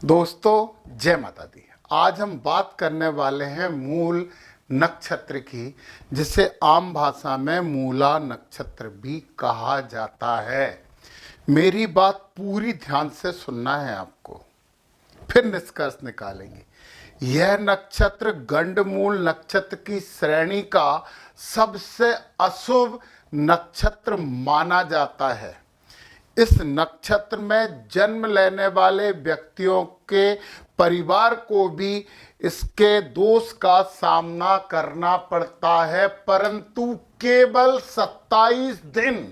दोस्तों जय माता दी। आज हम बात करने वाले हैं मूल नक्षत्र की, जिसे आम भाषा में मूला नक्षत्र भी कहा जाता है। मेरी बात पूरी ध्यान से सुनना है आपको, फिर निष्कर्ष निकालेंगे। यह नक्षत्र गंडमूल नक्षत्र की श्रेणी का सबसे अशुभ नक्षत्र माना जाता है। इस नक्षत्र में जन्म लेने वाले व्यक्तियों के परिवार को भी इसके दोष का सामना करना पड़ता है, परंतु केवल 27 दिन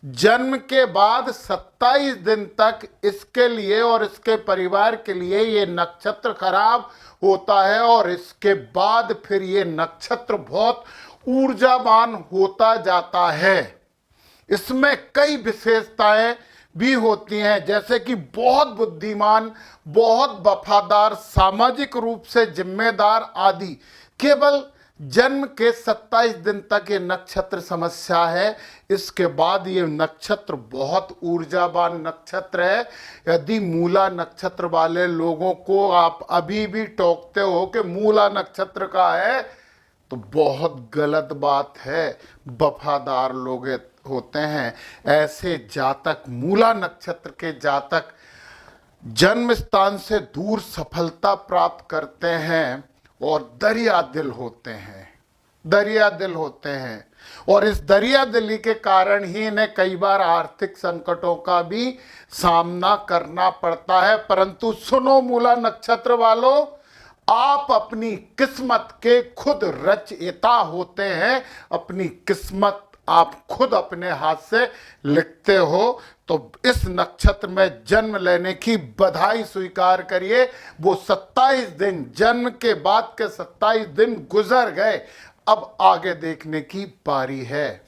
जन्म के बाद 27 दिन तक इसके लिए और इसके परिवार के लिए ये नक्षत्र खराब होता है, और इसके बाद फिर ये नक्षत्र बहुत ऊर्जावान होता जाता है। इसमें कई विशेषताएं भी होती हैं, जैसे कि बहुत बुद्धिमान, बहुत वफादार, सामाजिक रूप से जिम्मेदार आदि। केवल जन्म के 27 दिन तक ये नक्षत्र समस्या है, इसके बाद ये नक्षत्र बहुत ऊर्जावान नक्षत्र है। यदि मूला नक्षत्र वाले लोगों को आप अभी भी टोकते हो कि मूला नक्षत्र का है, तो बहुत गलत बात है। वफादार लोग होते हैं ऐसे जातक, मूला नक्षत्र के जातक जन्म स्थान से दूर सफलता प्राप्त करते हैं और दरिया दिल होते हैं, और इस दरिया दिली के कारण ही इन्हें कई बार आर्थिक संकटों का भी सामना करना पड़ता है। परंतु सुनो मूला नक्षत्र वालों, आप अपनी किस्मत के खुद रचयिता होते हैं। अपनी किस्मत आप खुद अपने हाथ से लिखते हो। तो इस नक्षत्र में जन्म लेने की बधाई स्वीकार करिए। वो 27 दिन, जन्म के बाद के 27 दिन गुजर गए, अब आगे देखने की बारी है।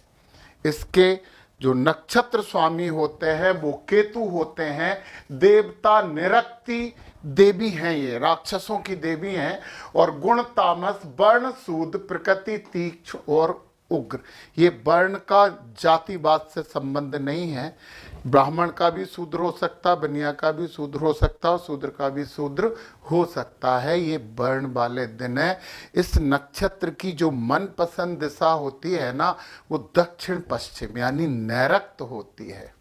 इसके जो नक्षत्र स्वामी होते हैं वो केतु होते हैं। देवता निरक्ति देवी हैं, ये राक्षसों की देवी हैं, और गुण तामस, वर्ण शूद्र, प्रकृति तीक्ष्ण और उग्र। ये वर्ण का जातिवाद से संबंध नहीं है। ब्राह्मण का भी शूद्र हो सकता, बनिया का भी शूद्र हो सकता, और शूद्र का भी शूद्र हो सकता है। ये वर्ण वाले दिन है। इस नक्षत्र की जो मनपसंद दिशा होती है ना, वो दक्षिण पश्चिम यानी नैऋत्य होती है।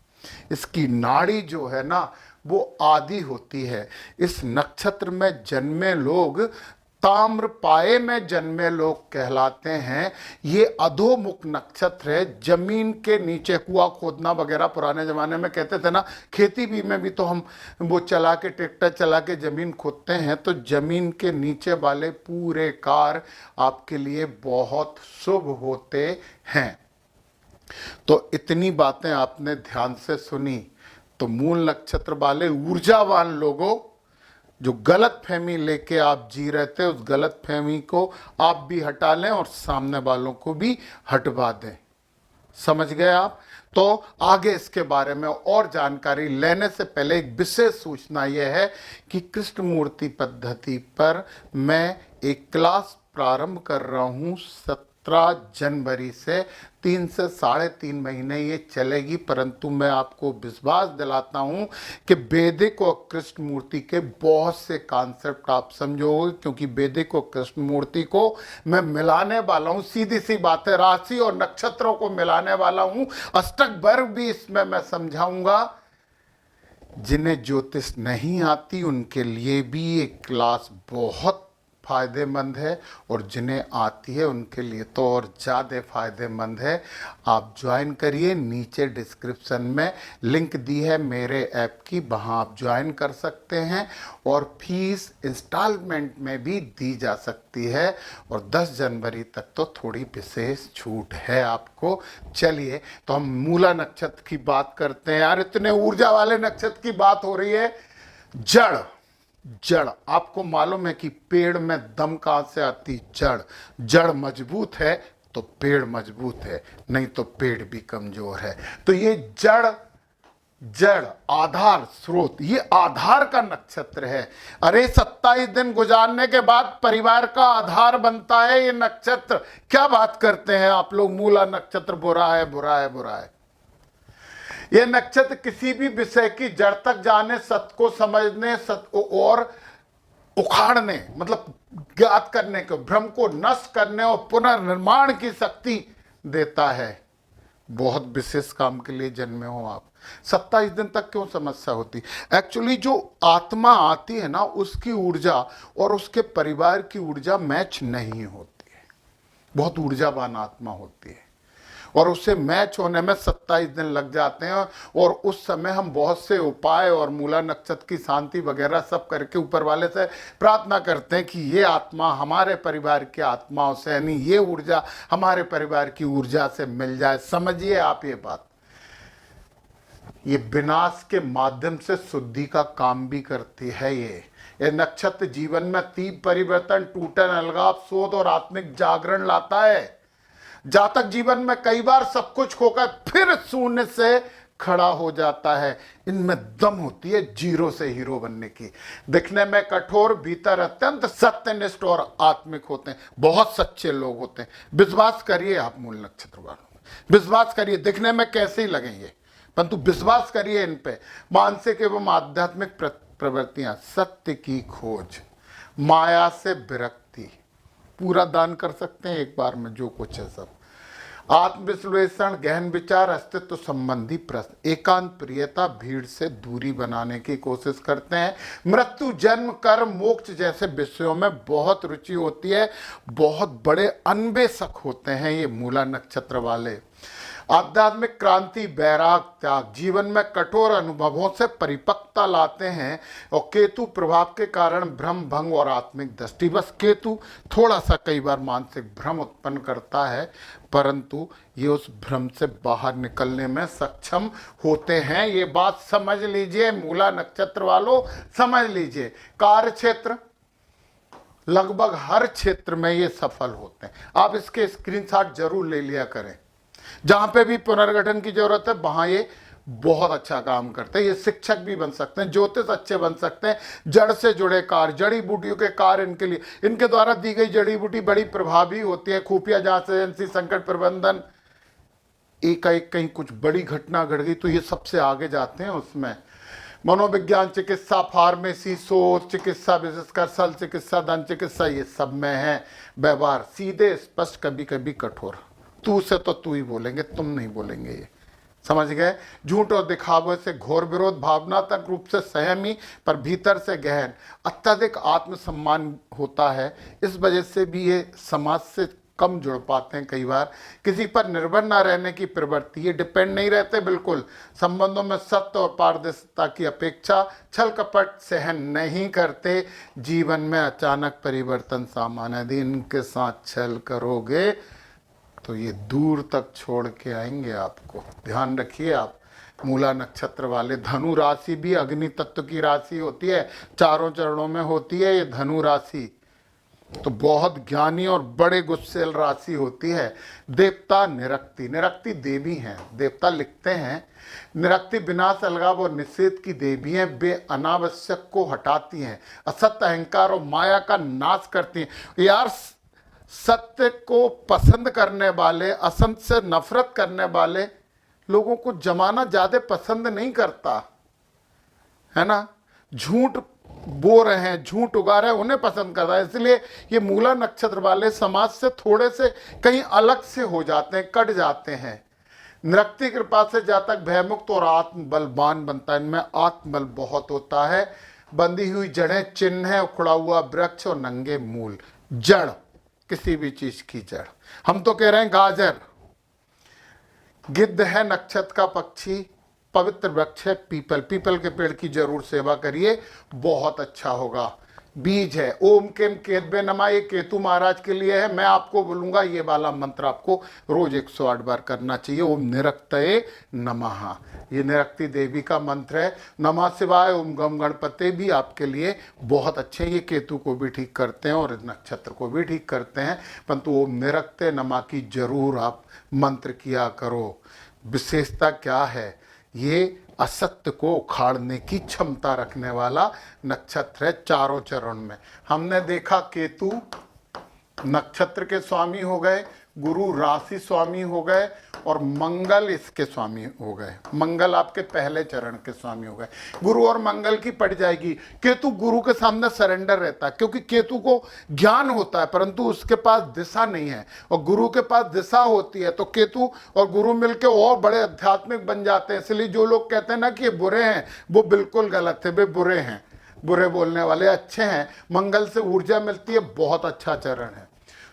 इसकी नाड़ी जो है ना, वो आदि होती है। इस नक्षत्र में जन्मे लोग ताम्रपाये में जन्मे लोग कहलाते हैं। ये अधोमुख नक्षत्र है। जमीन के नीचे कुआं खोदना वगैरह पुराने जमाने में कहते थे ना, खेती भी में भी तो हम वो चला के, ट्रैक्टर चला के जमीन खोदते हैं। तो जमीन के नीचे वाले पूरे कार्य आपके लिए बहुत शुभ होते हैं। तो इतनी बातें आपने ध्यान से सुनी। तो मूल नक्षत्र वाले ऊर्जावान लोगों, जो गलत फहमी लेके आप जी रहे थे, उस गलत फहमी को आप भी हटा लें और सामने वालों को भी हटवा दें। समझ गए आप? तो आगे इसके बारे में और जानकारी लेने से पहले एक विशेष सूचना यह है कि कृष्णमूर्ति पद्धति पर मैं एक क्लास प्रारंभ कर रहा हूँ 17 जनवरी से। 3 से 3.5 महीने ये चलेगी, परंतु मैं आपको विश्वास दिलाता हूँ कि वैदिक और कृष्णमूर्ति के बहुत से कॉन्सेप्ट आप समझोगे, क्योंकि वैदिक और कृष्णमूर्ति को मैं मिलाने वाला हूँ। सीधी सी बात है, राशि और नक्षत्रों को मिलाने वाला हूँ। अष्टक वर्ग भी इसमें मैं समझाऊंगा। जिन्हें ज्योतिष नहीं आती उनके लिए भी ये क्लास बहुत फायदेमंद है, और जिन्हें आती है उनके लिए तो और ज़्यादा फायदेमंद है। आप ज्वाइन करिए। नीचे डिस्क्रिप्शन में लिंक दी है मेरे ऐप की, वहाँ आप ज्वाइन कर सकते हैं, और फीस इंस्टॉलमेंट में भी दी जा सकती है, और 10 जनवरी तक तो थोड़ी विशेष छूट है आपको। चलिए, तो हम मूला नक्षत्र की बात करते हैं। यार, इतने ऊर्जा वाले नक्षत्र की बात हो रही है। जड़ आपको मालूम है कि पेड़ में दम कहां से आती? जड़ मजबूत है तो पेड़ मजबूत है, नहीं तो पेड़ भी कमजोर है। तो ये जड़ आधार स्रोत, ये आधार का नक्षत्र है। अरे 27 दिन गुजारने के बाद परिवार का आधार बनता है ये नक्षत्र। क्या बात करते हैं आप लोग? मूला नक्षत्र बुरा है, बुरा है, बुरा है। यह नक्षत्र किसी भी विषय की जड़ तक जाने, सत्य को समझने, सत्य को और उखाड़ने, मतलब ज्ञात करने को, भ्रम को नष्ट करने और पुनर्निर्माण की शक्ति देता है। बहुत विशेष काम के लिए जन्मे हो आप। 27 दिन तक क्यों समस्या होती? एक्चुअली जो आत्मा आती है ना, उसकी ऊर्जा और उसके परिवार की ऊर्जा मैच नहीं होती है। बहुत ऊर्जावान आत्मा होती है और उससे मैच होने में 27 दिन लग जाते हैं। और उस समय हम बहुत से उपाय और मूला नक्षत्र की शांति वगैरह सब करके ऊपर वाले से प्रार्थना करते हैं कि ये आत्मा हमारे परिवार की आत्माओं से, यानी ये ऊर्जा हमारे परिवार की ऊर्जा से मिल जाए। समझिए आप ये बात, ये विनाश के माध्यम से शुद्धि का काम भी करती है। ये नक्षत्र जीवन में तीव्र परिवर्तन, टूटन, अलगाव, शोध और आत्मिक जागरण लाता है। जातक जीवन में कई बार सब कुछ खोकर फिर शून्य से खड़ा हो जाता है। इनमें दम होती है जीरो से हीरो बनने की। दिखने में कठोर, भीतर अत्यंत सत्यनिष्ठ और आत्मिक होते हैं। बहुत सच्चे लोग होते हैं। विश्वास करिए आप मूल नक्षत्र वालों, विश्वास करिए। दिखने में कैसे ही लगेंगे, परंतु विश्वास करिए इन पे। मानसिक एवं आध्यात्मिक प्रवृत्तियां, सत्य की खोज, माया से विरक्ति, पूरा दान कर सकते हैं एक बार में जो कुछ है सब। आत्मविश्लेषण, गहन विचार, अस्तित्व संबंधी प्रश्न, एकांत, प्रियता, भीड़ से दूरी बनाने की कोशिश करते हैं। मृत्यु, जन्म, कर्म, मोक्ष जैसे विषयों में बहुत रुचि होती है। बहुत बड़े अन्वेषक होते हैं ये मूला नक्षत्र वाले। आध्यात्मिक क्रांति, वैराग, त्याग, जीवन में कठोर अनुभवों से परिपक्वता लाते हैं। और केतु प्रभाव के कारण भ्रम, भंग और आत्मिक दृष्टि। बस केतु थोड़ा सा कई बार मानसिक भ्रम उत्पन्न करता है, परंतु ये उस भ्रम से बाहर निकलने में सक्षम होते हैं। ये बात समझ लीजिए मूला नक्षत्र वालों, समझ लीजिए। कार्य क्षेत्र, लगभग हर क्षेत्र में ये सफल होते हैं। आप इसके स्क्रीनशॉट जरूर ले लिया करें। जहां पे भी पुनर्गठन की जरूरत है वहां ये बहुत अच्छा काम करते हैं। ये शिक्षक भी बन सकते हैं, ज्योतिष अच्छे बन सकते हैं, जड़ से जुड़े कार्य, जड़ी बूटियों के कार्य इनके लिए, इनके द्वारा दी गई जड़ी बूटी बड़ी प्रभावी होती है। खुफिया जांच एजेंसी, संकट प्रबंधन, एक कहीं कुछ बड़ी घटना घट गई तो ये सबसे आगे जाते हैं उसमें। मनोविज्ञान, चिकित्सा, फार्मेसी, शोध चिकित्सा, विशेषकर शल्य चिकित्सा, दंत चिकित्सा, ये सब में है। व्यवहार सीधे, स्पष्ट, कभी कभी कठोर। तू से तो तू ही बोलेंगे, तुम नहीं बोलेंगे, ये समझ गए। झूठ और दिखावे से घोर विरोध, भावनात्मक रूप से संयमी पर भीतर से गहन, अत्यधिक आत्मसम्मान होता है। इस वजह से भी ये समाज से कम जुड़ पाते हैं। कई बार किसी पर निर्भर ना रहने की प्रवृत्ति, ये डिपेंड नहीं रहते बिल्कुल। संबंधों में सत्य और पारदर्शिता की अपेक्षा, छल कपट सहन नहीं करते। जीवन में अचानक परिवर्तन सामान्य। यदि इनके साथ छल करोगे तो ये दूर तक छोड़ के आएंगे आपको। ध्यान रखिए आप मूला नक्षत्र वाले। धनु राशि भी अग्नि तत्व की राशि होती है, चारों चरणों में होती है ये धनु राशि। तो बहुत ज्ञानी और बड़े गुस्सेल राशि होती है। देवता निरक्ति, निरक्ति देवी हैं, देवता लिखते हैं। निरक्ति विनाश, अलगाव और निषेध की देवी हैं। वे अनावश्यक को हटाती हैं, असत्य, अहंकार और माया का नाश करती हैं। यार सत्य को पसंद करने वाले, असंत से नफरत करने वाले लोगों को जमाना ज्यादा पसंद नहीं करता है ना। झूठ बो रहे हैं, झूठ उगा रहे हैं, उन्हें पसंद करता है। इसलिए ये मूला नक्षत्र वाले समाज से थोड़े से कहीं अलग से हो जाते हैं, कट जाते हैं। निरक्ति कृपा से जातक भयमुक्त और आत्मबलवान बनता है। इनमें आत्मबल बहुत होता है। बंधी हुई जड़ें, चिन्ह है, उखड़ा हुआ वृक्ष और नंगे मूल। जड़, किसी भी चीज की जड़। हम तो कह रहे हैं गाजर। गिद्ध है नक्षत्र का पक्षी। पवित्र वृक्ष है पीपल, पीपल के पेड़ की जरूर सेवा करिए, बहुत अच्छा होगा। बीज है ओम केम केतबे नमा, ये केतु महाराज के लिए है। मैं आपको बोलूंगा ये वाला मंत्र आपको रोज 108 बार करना चाहिए। ओम निरक्तये नमः, ये निरक्ति देवी का मंत्र है। नमः शिवाय, ओम गम गणपते भी आपके लिए बहुत अच्छे हैं। ये केतु को भी ठीक करते हैं और नक्षत्र को भी ठीक करते हैं, परंतु ओम निरक्तये नमः की जरूर आप मंत्र किया करो। विशेषता क्या है, ये असत्य को उखाड़ने की क्षमता रखने वाला नक्षत्र है चारों चरण में। हमने देखा केतु नक्षत्र के स्वामी हो गए, गुरु राशि स्वामी हो गए और मंगल इसके स्वामी हो गए। मंगल आपके पहले चरण के स्वामी हो गए। गुरु और मंगल की पड़ जाएगी। केतु गुरु के सामने सरेंडर रहता है, क्योंकि केतु को ज्ञान होता है परंतु उसके पास दिशा नहीं है, और गुरु के पास दिशा होती है। तो केतु और गुरु मिलके और बड़े आध्यात्मिक बन जाते हैं। इसलिए जो लोग कहते हैं ना कि ये बुरे हैं, वो बिल्कुल गलत है। वे बुरे हैं, बुरे बोलने वाले अच्छे हैं। मंगल से ऊर्जा मिलती है, बहुत अच्छा चरण है।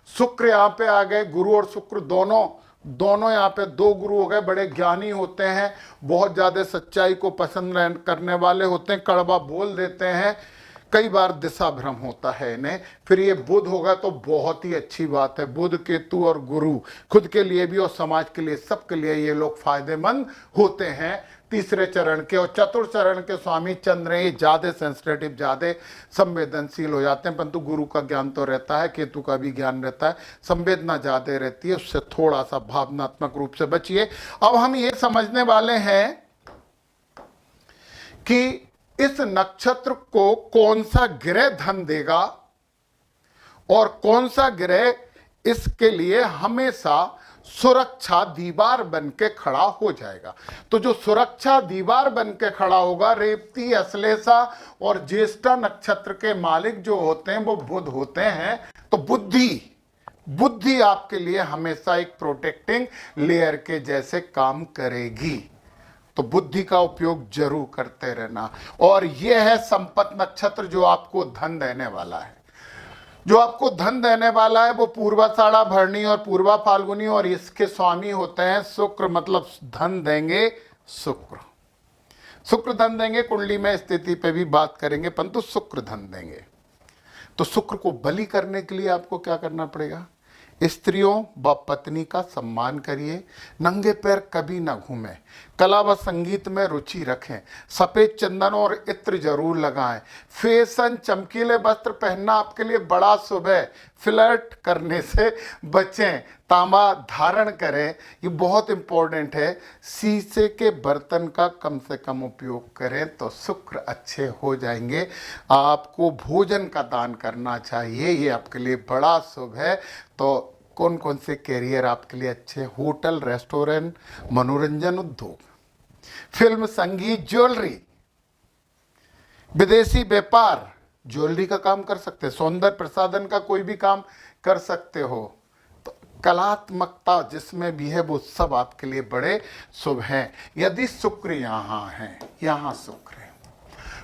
शुक्र यहाँ पे आ गए। गुरु और शुक्र दोनों यहाँ पे दो गुरु हो गए। बड़े ज्ञानी होते हैं, बहुत ज्यादा सच्चाई को पसंद करने वाले होते हैं, कड़वा बोल देते हैं, कई बार दिशा भ्रम होता है इन्हें। फिर ये बुध होगा तो बहुत ही अच्छी बात है। बुध, केतु और गुरु खुद के लिए भी और समाज के लिए, सबके लिए ये लोग फायदेमंद होते हैं तीसरे चरण के। और चतुर्थ चरण के स्वामी चंद्र हैं, ये ज्यादा सेंसिटिव, ज्यादा संवेदनशील हो जाते हैं। परंतु गुरु का ज्ञान तो रहता है, केतु का भी ज्ञान रहता है, संवेदना ज्यादा रहती है, उससे थोड़ा सा भावनात्मक रूप से बचिए। अब हम ये समझने वाले हैं कि इस नक्षत्र को कौन सा ग्रह धन देगा और कौन सा ग्रह इसके लिए हमेशा सुरक्षा दीवार बन के खड़ा हो जाएगा। तो जो सुरक्षा दीवार बन के खड़ा होगा, रेवती, अश्लेषा और ज्येष्ठा नक्षत्र के मालिक जो होते हैं वो बुध होते हैं। तो बुद्धि आपके लिए हमेशा एक प्रोटेक्टिंग लेयर के जैसे काम करेगी। तो बुद्धि का उपयोग जरूर करते रहना। और यह है संपत नक्षत्र जो आपको धन देने वाला है। जो आपको धन देने वाला है वो पूर्वाषाढ़ा, भरणी और पूर्वा फाल्गुनी, और इसके स्वामी होते हैं शुक्र। मतलब धन देंगे शुक्र धन देंगे। कुंडली में स्थिति पे भी बात करेंगे, परंतु शुक्र धन देंगे। तो शुक्र को बलि करने के लिए आपको क्या करना पड़ेगा? स्त्रियों व पत्नी का सम्मान करिए, नंगे पैर कभी ना घूमें, कला व संगीत में रुचि रखें, सफेद चंदन और इत्र जरूर लगाएं, फैशन चमकीले वस्त्र पहनना आपके लिए बड़ा शुभ है, फ्लर्ट करने से बचें, तांबा धारण करें, ये बहुत इंपॉर्टेंट है, शीशे के बर्तन का कम से कम उपयोग करें तो शुक्र अच्छे हो जाएंगे। आपको भोजन का दान करना चाहिए, ये आपके लिए बड़ा शुभ है। तो कौन कौन से कैरियर आपके लिए अच्छे? होटल, रेस्टोरेंट, मनोरंजन उद्योग, फिल्म, संगीत, ज्वेलरी, विदेशी व्यापार, ज्वेलरी का काम कर सकते हैं, सौंदर्य प्रसाधन का कोई भी काम कर सकते हो। तो कलात्मकता जिसमें भी है वो सब आपके लिए बड़े शुभ हैं। यदि शुक्र यहाँ है, यहाँ शुक्र है,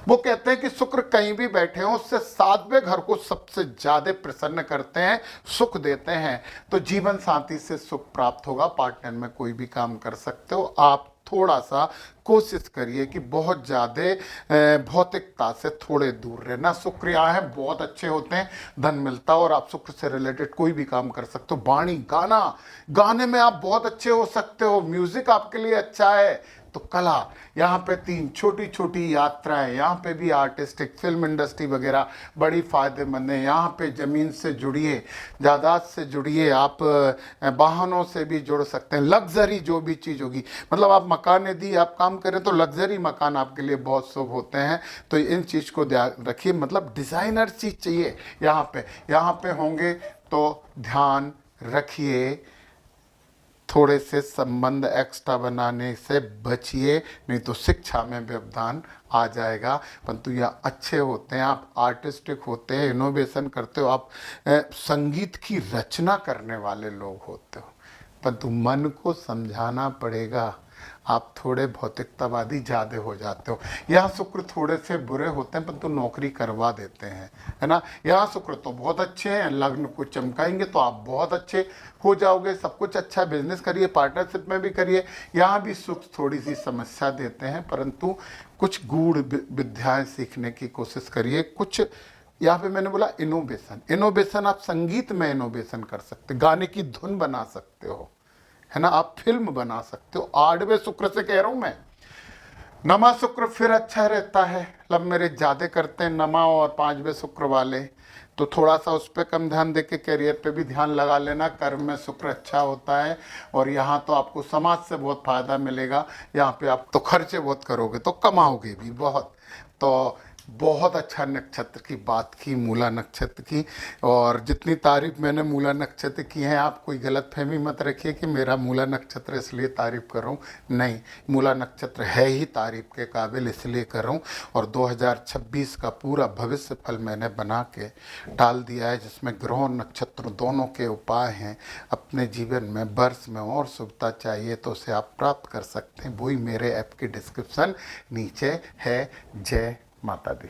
वो कहते हैं कि शुक्र कहीं भी बैठे हो उससे सातवें घर को सबसे ज्यादा प्रसन्न करते हैं, सुख देते हैं। तो जीवन साथी से सुख प्राप्त होगा। पार्टनर में कोई भी काम कर सकते हो। आप थोड़ा सा कोशिश करिए कि बहुत ज़्यादा भौतिकता से थोड़े दूर रहना। शुक्र यहाँ है, बहुत अच्छे होते हैं, धन मिलता है और आप शुक्र से रिलेटेड कोई भी काम कर सकते हो। वाणी, गाने में आप बहुत अच्छे हो सकते हो, म्यूजिक आपके लिए अच्छा है। तो कला, यहाँ पे 3 छोटी छोटी यात्राएं, यहाँ पे भी आर्टिस्टिक, फिल्म इंडस्ट्री वगैरह बड़ी फायदेमंद है। यहाँ पे ज़मीन से जुड़िए, जायदाद से जुड़िए, आप वाहनों से भी जुड़ सकते हैं। लग्जरी जो भी चीज़ होगी, मतलब आप मकान यदि आप काम करें तो लग्जरी मकान आपके लिए बहुत शुभ होते हैं। तो इन चीज़ को ध्यान रखिए, मतलब डिज़ाइनर चीज़ चाहिए यहाँ पे होंगे तो ध्यान रखिए। थोड़े से संबंध एक्स्ट्रा बनाने से बचिए, नहीं तो शिक्षा में व्यवधान आ जाएगा। परंतु यह अच्छे होते हैं, आप आर्टिस्टिक होते हैं, इनोवेशन करते हो, आप संगीत की रचना करने वाले लोग होते हो। परंतु मन को समझाना पड़ेगा, आप थोड़े भौतिकतावादी ज़्यादा हो जाते हो। यहाँ शुक्र थोड़े से बुरे होते हैं परंतु नौकरी करवा देते हैं, है ना। यहाँ शुक्र तो बहुत अच्छे हैं, लग्न को चमकाएंगे तो आप बहुत अच्छे हो जाओगे। सब कुछ अच्छा, बिजनेस करिए, पार्टनरशिप में भी करिए। यहाँ भी सुख थोड़ी सी समस्या देते हैं, परंतु कुछ गूढ़ विद्याएँ सीखने की कोशिश करिए। कुछ यहाँ पे मैंने बोला इनोवेशन, आप संगीत में इनोवेशन कर सकते, गाने की धुन बना सकते हो, है ना, आप फिल्म बना सकते हो। 8वें शुक्र से कह रहा हूं मैं। नमा शुक्र फिर अच्छा रहता है, लव मैरिज ज्यादा करते हैं नमा और 5वें शुक्र वाले, तो थोड़ा सा उस पर कम ध्यान देके कैरियर पे भी ध्यान लगा लेना। कर्म में शुक्र अच्छा होता है और यहाँ तो आपको समाज से बहुत फायदा मिलेगा। यहाँ पे आप तो खर्चे बहुत करोगे तो कमाओगे भी बहुत। तो बहुत अच्छा नक्षत्र की बात की, मूला नक्षत्र की। और जितनी तारीफ मैंने मूला नक्षत्र की है, आप कोई गलतफहमी मत रखिए कि मेरा मूला नक्षत्र इसलिए तारीफ कर रहा हूँ, नहीं, मूला नक्षत्र है ही तारीफ के काबिल, इसलिए कर रहा हूँ। और 2026 का पूरा भविष्य फल मैंने बना के डाल दिया है, जिसमें ग्रह नक्षत्र दोनों के उपाय हैं। अपने जीवन में वर्ष में और शुभता चाहिए तो उसे आप प्राप्त कर सकते हैं, वही मेरे ऐप की डिस्क्रिप्शन नीचे है। जय माता दी।